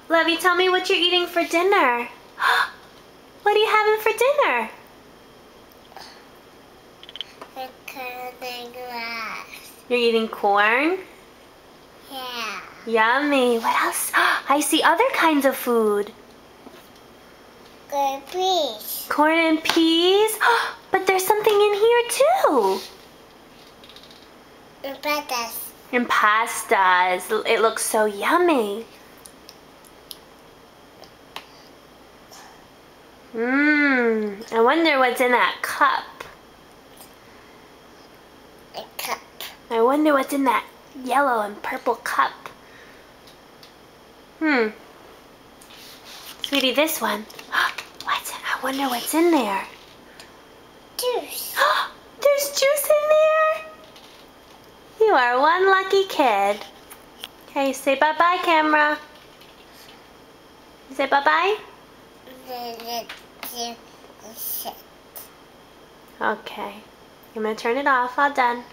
Lovey, tell me what you're eating for dinner. What are you having for dinner? Corn and grass. You're eating corn? Yeah. Yummy. What else? I see other kinds of food. Corn peas. Corn and peas? But there's something in here too. And potatoes. And pastas. It looks so yummy. I wonder what's in that cup. A cup. I wonder what's in that yellow and purple cup. Sweetie, this one. I wonder what's in there. Juice. There's juice in there? You are one lucky kid. Okay, say bye-bye, camera. Say bye-bye? Okay. I'm gonna turn it off. All done.